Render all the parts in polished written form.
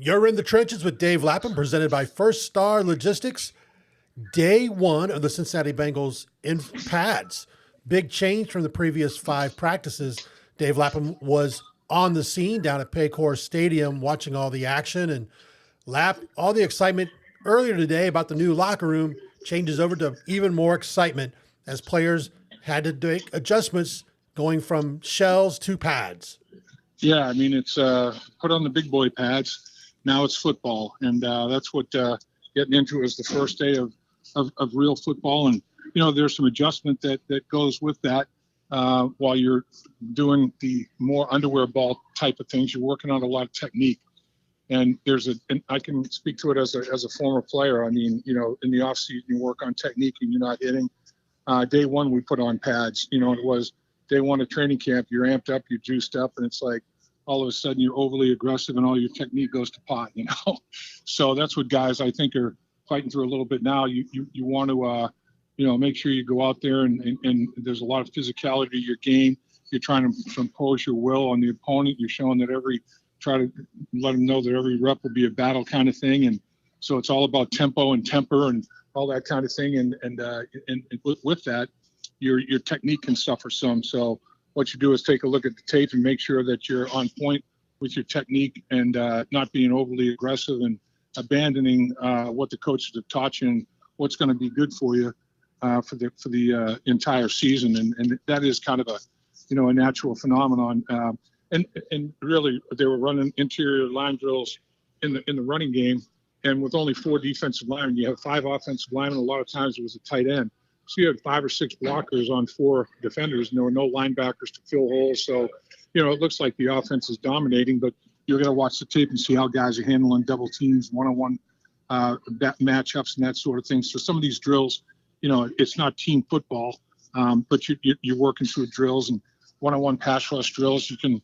You're in the trenches with Dave Lapham, presented by First Star Logistics. Day one of the Cincinnati Bengals in pads. Big change from the previous 5 practices. Dave Lapham was on the scene down at Paycor Stadium watching all the action, and all the excitement earlier today about the new locker room changes over to even more excitement as players had to make adjustments going from shells to pads. Yeah, I mean, it's put on the big boy pads. Now it's football, and that's what getting into is the first day of real football. And, you know, there's some adjustment that goes with that while you're doing the more underwear ball type of things. You're working on a lot of technique. And and I can speak to it as a former player. I mean, you know, in the off season, you work on technique and you're not hitting. Day one, we put on pads. You know, it was day one of training camp. You're amped up, you're juiced up, and it's like all of a sudden you're overly aggressive and all your technique goes to pot. You know, so that's what guys I think are fighting through a little bit now. You want to you know, make sure you go out there and there's a lot of physicality to your game. You're trying to impose your will on the opponent. You're showing that try to let them know that every rep will be a battle kind of thing. And so it's all about tempo and temper and all that kind of thing. And with that, your technique can suffer some. So what you do is take a look at the tape and make sure that you're on point with your technique and not being overly aggressive and abandoning what the coaches have taught you and what's going to be good for you for the entire season. And that is kind of a natural phenomenon. And really, they were running interior line drills in the running game, and with only 4 defensive linemen, you have 5 offensive linemen. A lot of times it was a tight end, so you had 5 or 6 blockers on 4 defenders, and there were no linebackers to fill holes. So, you know, it looks like the offense is dominating, but you're going to watch the tape and see how guys are handling double teams, one-on-one matchups, and that sort of thing. So some of these drills, you know, it's not team football, but you're working through drills and one-on-one pass rush drills. You can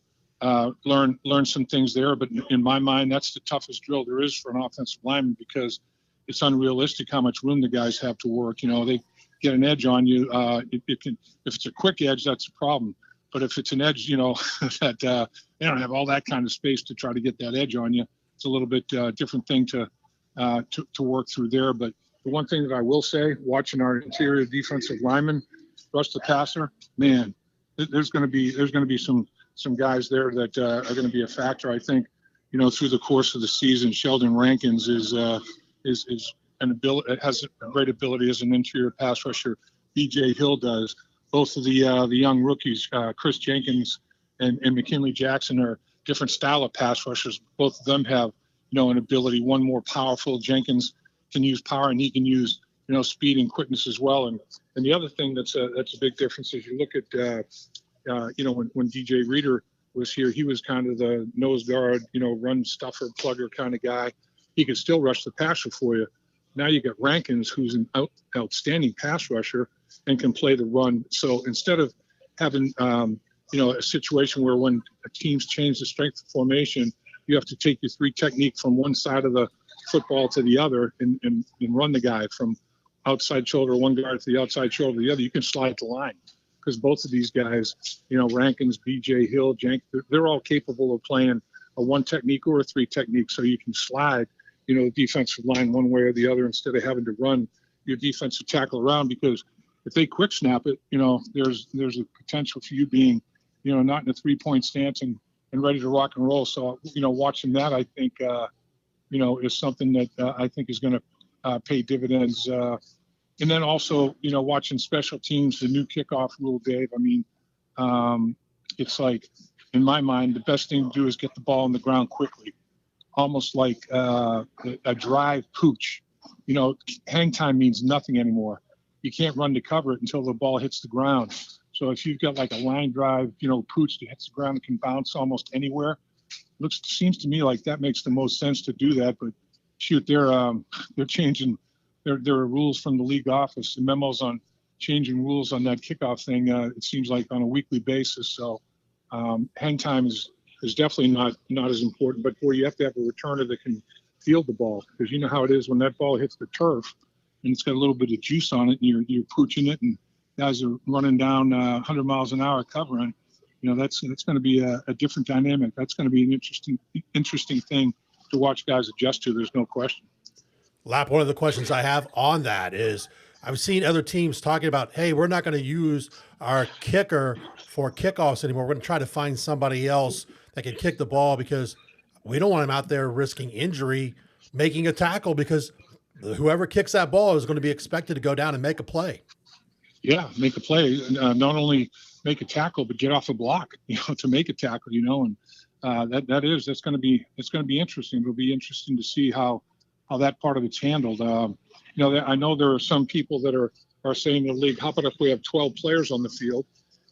learn some things there, but in my mind, that's the toughest drill there is for an offensive lineman because it's unrealistic how much room the guys have to work. You know, they get an edge on you. It can, if it's a quick edge, that's a problem. But if it's an edge, you know, that they don't have all that kind of space to try to get that edge on you, it's a little bit different thing to work through there. But the one thing that I will say, watching our interior defensive linemen rush the passer, man, there's going to be some guys there that are going to be a factor. I think, you know, through the course of the season, Sheldon Rankins is an ability, has a great ability as an interior pass rusher. B.J. Hill does. Both of the young rookies, Chris Jenkins and McKinnley Jackson, are different style of pass rushers. Both of them have, you know, an ability. One more powerful. Jenkins can use power, and he can use, you know, speed and quickness as well. And the other thing that's a big difference is you look at. You know, when DJ Reader was here, he was kind of the nose guard, you know, run stuffer, plugger kind of guy. He could still rush the passer for you. Now you got Rankins, who's an outstanding pass rusher and can play the run. So instead of having, you know, a situation where when teams change the strength of formation, you have to take your 3 technique from one side of the football to the other and run the guy from outside shoulder one guard to the outside shoulder to the other. You can slide the line. Because both of these guys, you know, Rankins, B.J. Hill, they're all capable of playing a 1 technique or a 3 technique. So you can slide, you know, the defensive line one way or the other instead of having to run your defensive tackle around. Because if they quick snap it, you know, there's a potential for you being, you know, not in a 3-point stance and ready to rock and roll. So, you know, watching that, I think, you know, is something that I think is going to pay dividends. And then also, you know, watching special teams, the new kickoff rule, Dave, I mean, it's like, in my mind, the best thing to do is get the ball on the ground quickly, almost like a drive pooch. You know, hang time means nothing anymore. You can't run to cover it until the ball hits the ground. So if you've got like a line drive, you know, pooch that hits the ground and can bounce almost anywhere, seems to me like that makes the most sense to do that. But shoot, they're changing. There are rules from the league office, the memos on changing rules on that kickoff thing. It seems like on a weekly basis. So hang time is definitely not as important. But boy, you have to have a returner that can field the ball, because you know how it is when that ball hits the turf and it's got a little bit of juice on it, and you're pooching it, and guys are running down 100 miles an hour covering. You know, that's going to be a different dynamic. That's going to be an interesting thing watch guys adjust to. There's no question. Lap, one of the questions I have on that is I've seen other teams talking about, hey, we're not going to use our kicker for kickoffs anymore. We're going to try to find somebody else that can kick the ball because we don't want him out there risking injury, making a tackle, because whoever kicks that ball is going to be expected to go down and make a play. Yeah, make a play. Not only make a tackle, but get off a block, to make a tackle, and that's going to be interesting. It'll be interesting to see how that part of it's handled. I know there are some people that are saying in the league, how about if we have 12 players on the field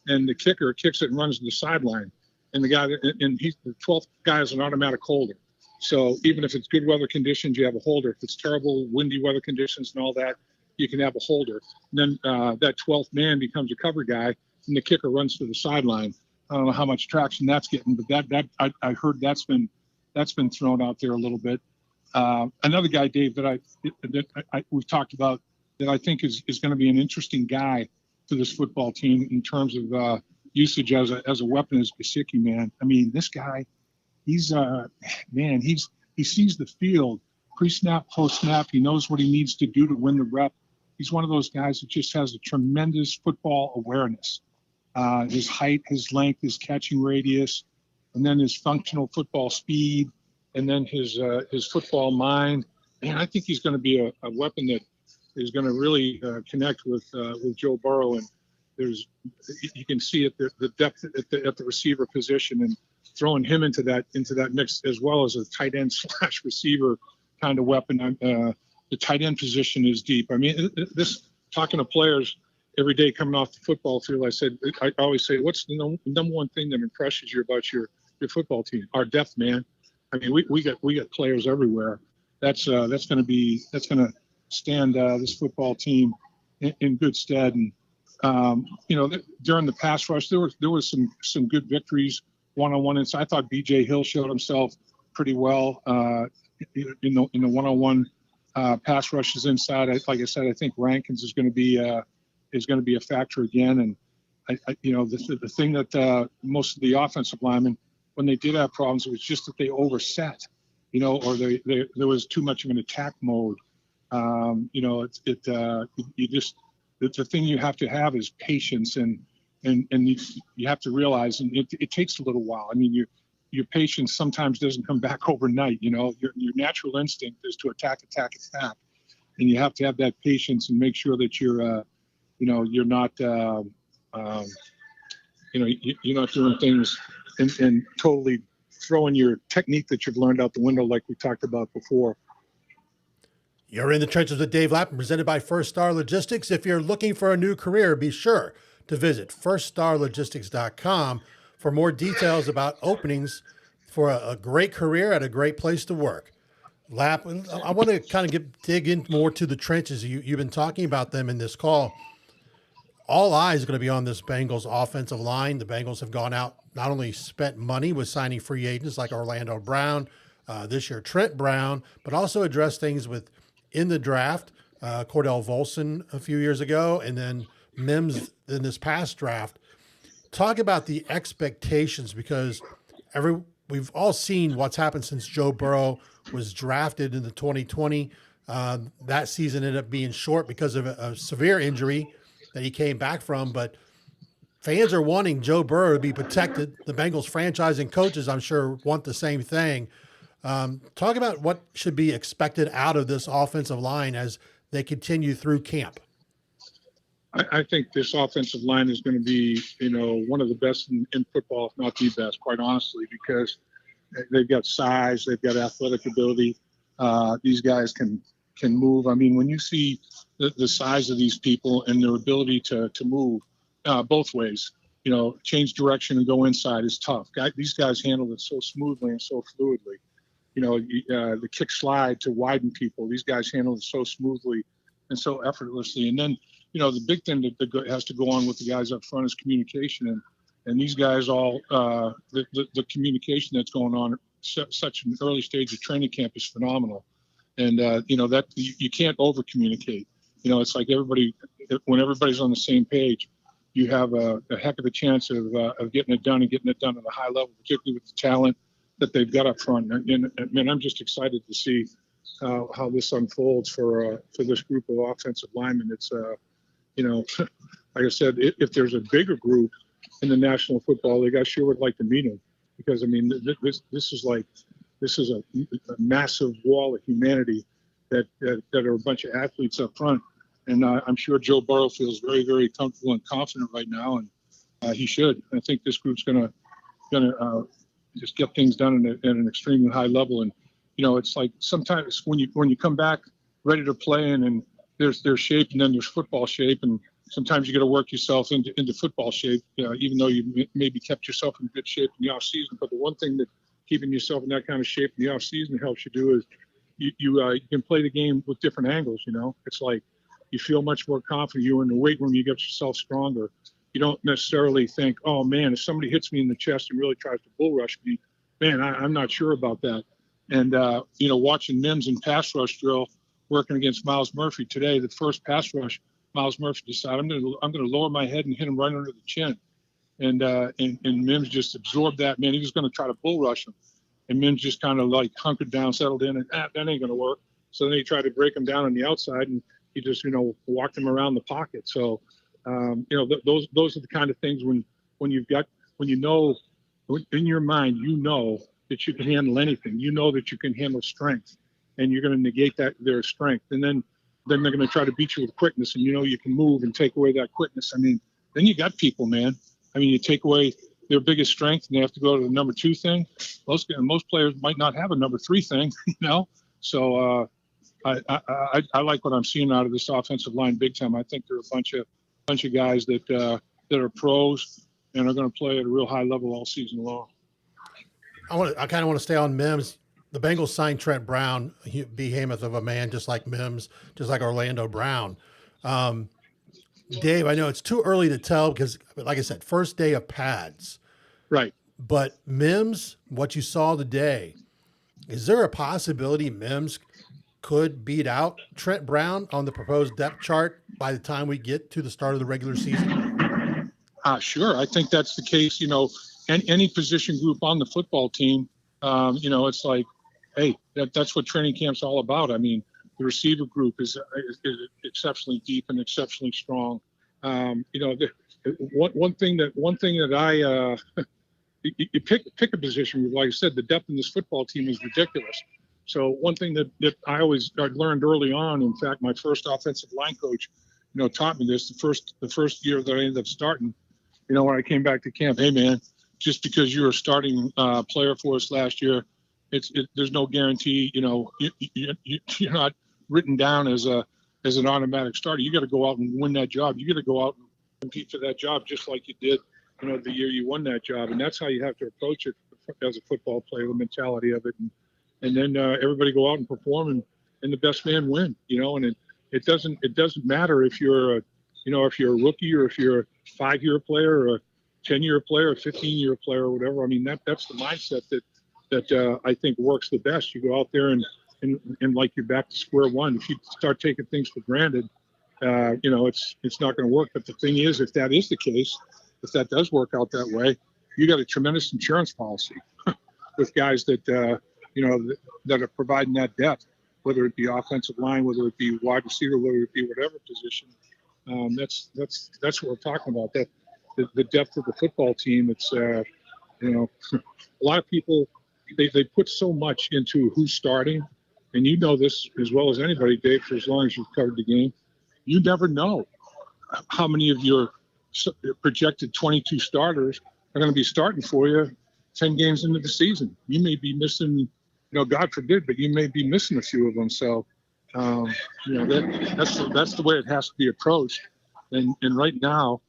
and the kicker kicks it and runs to the sideline, and the 12th guy is an automatic holder. So even if it's good weather conditions, you have a holder. If it's terrible windy weather conditions and all that, you can have a holder. And then that 12th man becomes a cover guy, and the kicker runs to the sideline. I don't know how much traction that's getting, but I heard that's been thrown out there a little bit. Another guy, Dave, that we've talked about that I think is going to be an interesting guy for this football team in terms of usage as a weapon is Gesicki, man. I mean, this guy, he sees the field pre-snap, post-snap. He knows what he needs to do to win the rep. He's one of those guys that just has a tremendous football awareness. His height, his length, his catching radius, and then his functional football speed, and then his football mind. And I think he's going to be a weapon that is going to really connect with Joe Burrow. And you can see the depth at the receiver position, and throwing him into that mix as well as a tight end / receiver kind of weapon. The tight end position is deep. I mean, talking to players every day coming off the football field, I always say, what's the number one thing that impresses you about your football team? Our depth, man. I mean, we got players everywhere. That's going to stand this football team in good stead. And during the pass rush, there was some good victories one-on-one. And so I thought B.J. Hill showed himself pretty well in the one-on-one pass rushes inside. Like I said, I think Rankins is going to be a factor again. And the thing that most of the offensive linemen, when they did have problems, it was just that they overset, or there was too much of an attack mode. The thing you have to have is patience, and you have to realize, and it takes a little while. I mean, your patience sometimes doesn't come back overnight. Your natural instinct is to attack, and you have to have that patience and make sure that you're not doing things and totally throwing your technique that you've learned out the window, like we talked about before. You're in the trenches with Dave Lapham, presented by First Star Logistics. If you're looking for a new career, be sure to visit firststarlogistics.com for more details about openings for a great career at a great place to work. Lapham, I want to kind of dig in more to the trenches. You've been talking about them in this call. All eyes are going to be on this Bengals offensive line. The Bengals have gone out, not only spent money with signing free agents like Orlando Brown, this year Trent Brown, but also addressed things in the draft, Cordell Volson a few years ago, and then Mims in this past draft. Talk about the expectations, because we've all seen what's happened since Joe Burrow was drafted in the 2020. That season ended up being short because of a severe injury that he came back from, but fans are wanting Joe Burrow to be protected. The Bengals franchise and coaches, I'm sure, want the same thing. Talk about what should be expected out of this offensive line as they continue through camp. I think this offensive line is going to be, one of the best in football, if not the best, quite honestly, because they've got size, they've got athletic ability. These guys can move. I mean, when you see the size of these people and their ability to move both ways, change direction and go inside is tough. These guys handle it so smoothly and so fluidly. The kick slide to widen people, these guys handle it so smoothly and so effortlessly. And then, the big thing that has to go on with the guys up front is communication. And these guys all, the communication that's going on at such an early stage of training camp is phenomenal. And, that you can't over communicate. It's like when everybody's on the same page, you have a heck of a chance of getting it done and getting it done at a high level, particularly with the talent that they've got up front. And man, I'm just excited to see how this unfolds for this group of offensive linemen. It's like I said, if there's a bigger group in the National Football League, I sure would like to meet them, because I mean this is a massive wall of humanity that are a bunch of athletes up front, and I'm sure Joe Burrow feels very, very comfortable and confident right now, and he should. I think this group's gonna just get things done at an extremely high level. And it's like sometimes when you come back ready to play, and there's shape, and then there's football shape, and sometimes you got to work yourself into football shape, even though you maybe kept yourself in good shape in the off season. But the one thing that keeping yourself in that kind of shape in the off season helps you do is you can play the game with different angles. It's like you feel much more confident. You're in the weight room, you get yourself stronger. You don't necessarily think, oh man, if somebody hits me in the chest and really tries to bull rush me, man, I'm not sure about that. And watching Mims in pass rush drill working against Miles Murphy today, the first pass rush, Miles Murphy decided I'm going to lower my head and hit him right under the chin. And Mims just absorbed that. Man, he was going to try to bull rush him. And Mims just kind of like hunkered down, settled in, and that ain't going to work. So then he tried to break him down on the outside, and he just, walked him around the pocket. So, those are the kind of things when in your mind, that you can handle anything. That you can handle strength, and you're going to negate their strength. And then they're going to try to beat you with quickness, and you can move and take away that quickness. I mean, then you got people, man. I mean, you take away their biggest strength, and they have to go to the number 2 thing. Most players might not have a number 3 thing, So I like what I'm seeing out of this offensive line big time. I think they're a bunch of guys that are pros and are going to play at a real high level all season long. I kind of want to stay on Mims. The Bengals signed Trent Brown, a behemoth of a man, just like Mims, just like Orlando Brown. Dave, I know it's too early to tell because, like I said, first day of pads. Right. But Mims, what you saw today, is there a possibility Mims could beat out Trent Brown on the proposed depth chart by the time we get to the start of the regular season? Sure. I think that's the case. Any position group on the football team, it's like, hey, that's what training camp's all about. I mean, the receiver group is exceptionally deep and exceptionally strong. One thing that I you pick a position group, like I said, the depth in this football team is ridiculous. So one thing that I learned early on, in fact, my first offensive line coach, taught me this the first year that I ended up starting. When I came back to camp, hey man, just because you're a starting player for us last year, there's no guarantee. You're not written down as an automatic starter. You got to go out and win that job. You got to go out and compete for that job, just like you did, the year you won that job. And that's how you have to approach it as a football player, the mentality of it. And then everybody go out and perform, and the best man win. And it doesn't matter if you're a rookie or if you're a 5-year player or a 10-year player, a 15-year player or whatever. I mean, that's the mindset that I think works the best. You go out there and like you're back to square one. If you start taking things for granted, it's not going to work. But the thing is, if that is the case, if that does work out that way, you got a tremendous insurance policy with guys that that are providing that depth, whether it be offensive line, whether it be wide receiver, whether it be whatever position. That's what we're talking about. That the depth of the football team. It's a lot of people they put so much into who's starting, and this as well as anybody, Dave, for as long as you've covered the game. You never know how many of your projected 22 starters are going to be starting for you 10 games into the season. You may be missing, God forbid, but you may be missing a few of them. So, that's the way it has to be approached. And right now,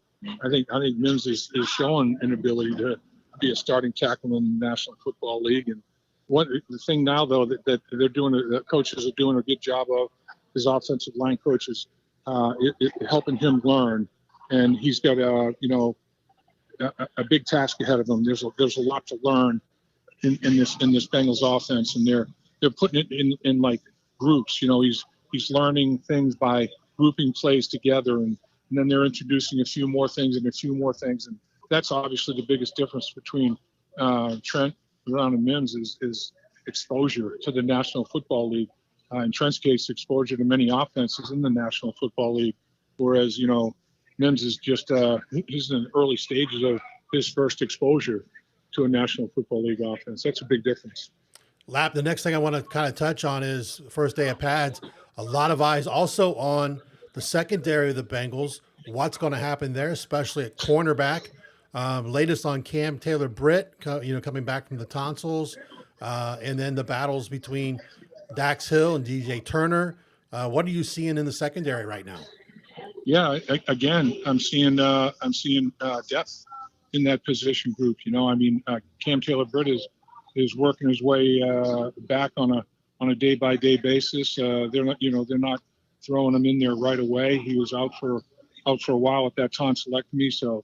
I think Mims is showing an ability to be a starting tackle in the National Football League. And the thing now, though, that they're doing, the coaches are doing a good job of, his offensive line coaches, helping him learn. And he's got a big task ahead of him. There's a lot to learn in this Bengals offense, and they're putting it in like groups. He's learning things by grouping plays together, and then they're introducing a few more things, and that's obviously the biggest difference between Trent around Mims is exposure to the National Football League. In Trent's case, exposure to many offenses in the National Football League. Whereas, Mims is just he's in the early stages of his first exposure to a National Football League offense. That's a big difference. Lap, the next thing I want to kind of touch on is first day of pads. A lot of eyes also on the secondary of the Bengals. What's going to happen there, especially at cornerback? Latest on Cam Taylor-Britt, coming back from the tonsils, and then the battles between Dax Hill and DJ Turner. What are you seeing in the secondary right now? Yeah, again, I'm seeing depth in that position group. Cam Taylor-Britt is working his way back on a day-by-day basis. They're not throwing him in there right away. He was out for a while with that tonsillectomy, so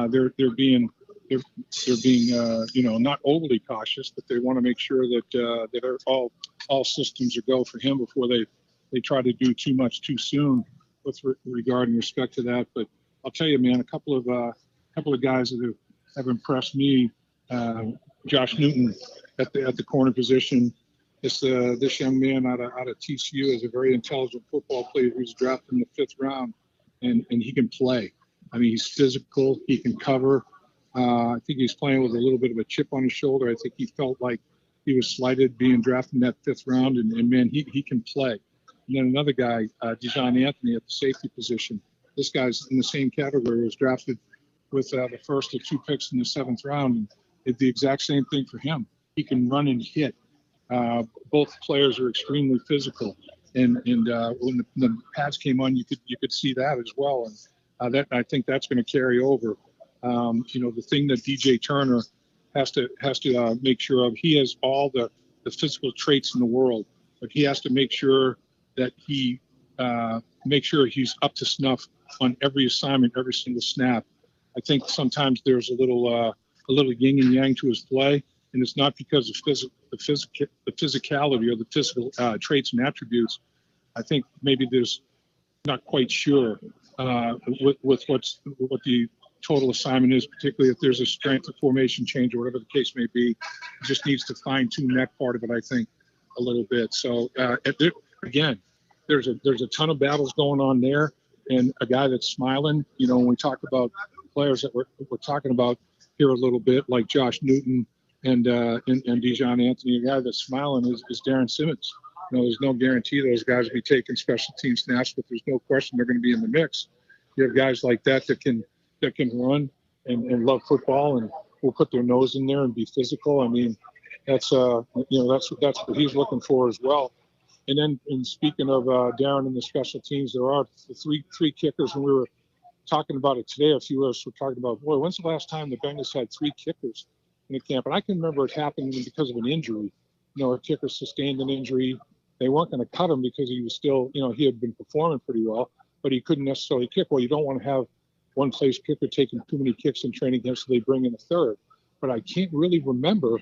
they're being not overly cautious, but they want to make sure that all systems are go for him before they try to do too much too soon with regard and respect to that. But I'll tell you, man, a couple of guys that have impressed me. Josh Newton at the corner position. This young man out of TCU is a very intelligent football player who's drafted in the 5th round, and he can play. I mean, he's physical. He can cover. I think he's playing with a little bit of a chip on his shoulder. I think he felt like he was slighted being drafted in that 5th round, and man, he can play. And then another guy, Dijon Anthony at the safety position. This guy's in the same category. Was drafted with the first of 2 picks in the 7th round. And it's the exact same thing for him. He can run and hit. Both players are extremely physical. And when the pads came on, you could see that as well. And that I think that's going to carry over. The thing that DJ Turner has to make sure of, he has all the physical traits in the world, but he has to make sure that he he's up to snuff on every assignment, every single snap. I think sometimes there's a little yin and yang to his play, and it's not because of the physicality or the physical traits and attributes. I think maybe there's not quite sure with what the total assignment is, particularly if there's a strength of formation change or whatever the case may be. He just needs to fine tune that part of it, I think, a little bit. So again, there's a ton of battles going on there, and a guy that's smiling. When we talk about players that we're talking about here a little bit, like Josh Newton and Dijon Anthony, a guy that's smiling is Darren Simmons. There's no guarantee those guys will be taking special team snaps, but there's no question they're going to be in the mix. You have guys like that can run and love football and will put their nose in there and be physical. I mean, that's what he's looking for as well. And then, in speaking of Darren and the special teams, there are the three kickers, and we were talking about it today. A few of us were talking about, boy, when's the last time the Bengals had 3 kickers in the camp? And I can remember it happening because of an injury. A kicker sustained an injury. They weren't going to cut him because he was still, he had been performing pretty well, but he couldn't necessarily kick. Well, you don't want to have one place kicker taking too many kicks in training camp, so they bring in a third. But I can't really remember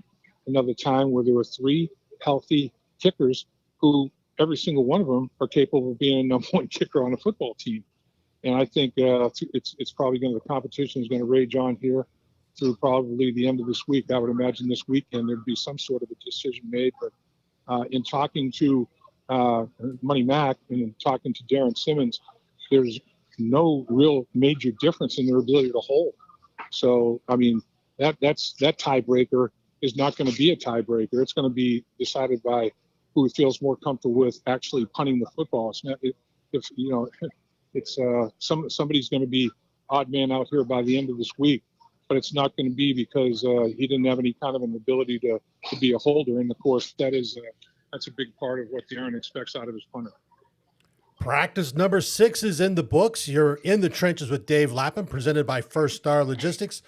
another time where there were 3 healthy kickers who every single one of them are capable of being a number 1 kicker on a football team. And I think it's probably the competition is going to rage on here through probably the end of this week. I would imagine this weekend there'd be some sort of a decision made. But in talking to Money Mac and talking to Darren Simmons, there's no real major difference in their ability to hold. So, I mean, that tiebreaker is not going to be a tiebreaker. It's going to be decided by who feels more comfortable with actually punting the football. It's not, somebody's going to be odd man out here by the end of this week, but it's not going to be because he didn't have any kind of an ability to be a holder. And of course, that's a big part of what Darren expects out of his punter. Practice number 6 is in the books. You're in the trenches with Dave Lapham, presented by First Star Logistics.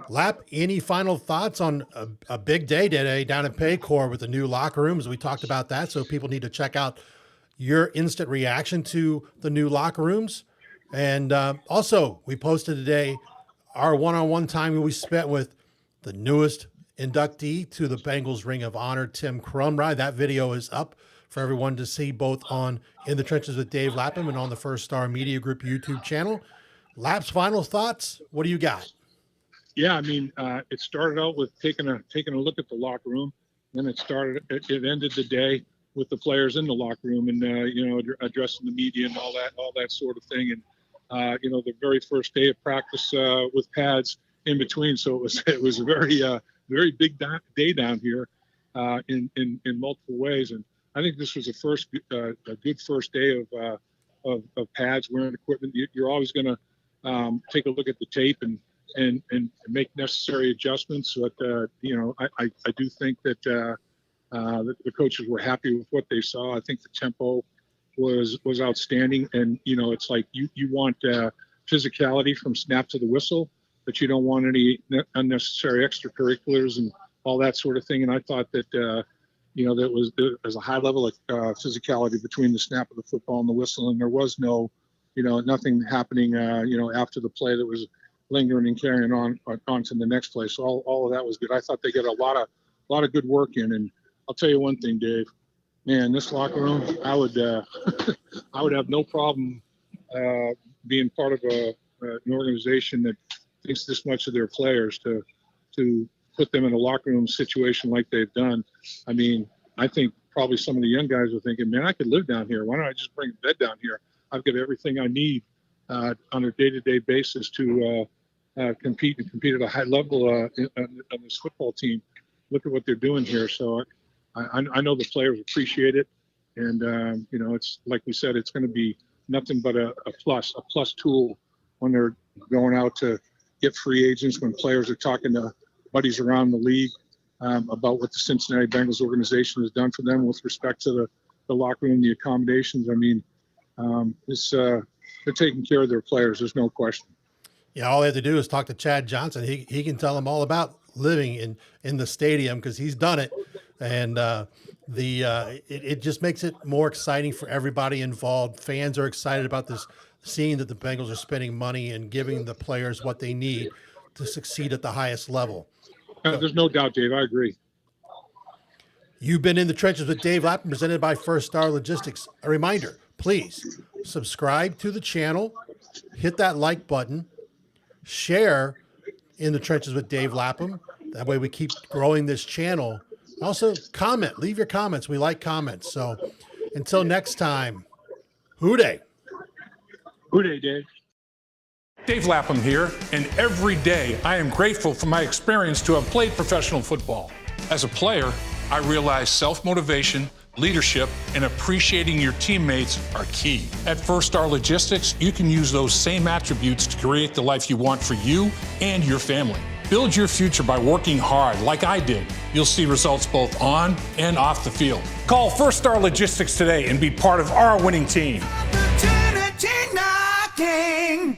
Lap, any final thoughts on a big day today down in Paycor with the new locker rooms? We talked about that, so people need to check out your instant reaction to the new locker rooms. And also, we posted today our one-on-one time we spent with the newest inductee to the Bengals Ring of Honor, Tim Crumrye. That video is up for everyone to see, both on In the Trenches with Dave Lapham and on the First Star Media Group YouTube channel. Lap's final thoughts, what do you got? Yeah, I mean, it started out with taking a look at the locker room, then it ended the day with the players in the locker room and addressing the media and all that sort of thing. And the very first day of practice with pads in between. So it was a very big day down here in multiple ways. And I think this was a good first day of pads wearing equipment. You're always going to take a look at the tape and make necessary adjustments. But I do think that the coaches were happy with what they saw. I think the tempo was outstanding, and it's like you want physicality from snap to the whistle, but you don't want any unnecessary extracurriculars and all that sort of thing. And I thought that there was a high level of physicality between the snap of the football and the whistle, and there was nothing happening after the play that was lingering and carrying on to the next play. So all of that was good. I thought they got a lot of good work in. And I'll tell you one thing, Dave, man, this locker room, I would have no problem being part of an organization that thinks this much of their players to put them in a locker room situation like they've done. I mean, I think probably some of the young guys are thinking, man, I could live down here. Why don't I just bring a bed down here? I've got everything I need on a day-to-day basis to compete at a high level on this football team. Look at what they're doing here. So I know the players appreciate it. And, it's like we said, it's going to be nothing but a plus tool when they're going out to get free agents, when players are talking to buddies around the league about what the Cincinnati Bengals organization has done for them with respect to the locker room, the accommodations. I mean, they're taking care of their players. There's no question. Yeah, all they have to do is talk to Chad Johnson. He can tell them all about living in the stadium because he's done it. And it just makes it more exciting for everybody involved. Fans are excited about this, seeing that the Bengals are spending money and giving the players what they need to succeed at the highest level. There's no doubt, Dave. I agree. You've been in the trenches with Dave Lapham, presented by First Star Logistics. A reminder, please subscribe to the channel, hit that like button, share In the Trenches with Dave Lapham. That way we keep growing this channel. Also, comment. Leave your comments. We like comments. So until next time, Hooday. Hooday, Dave. Dave Lapham here, and every day I am grateful for my experience to have played professional football. As a player, I realized self-motivation, leadership, and appreciating your teammates are key. At First Star Logistics, you can use those same attributes to create the life you want for you and your family. Build your future by working hard like I did. You'll see results both on and off the field. Call First Star Logistics today and be part of our winning team. Opportunity knocking.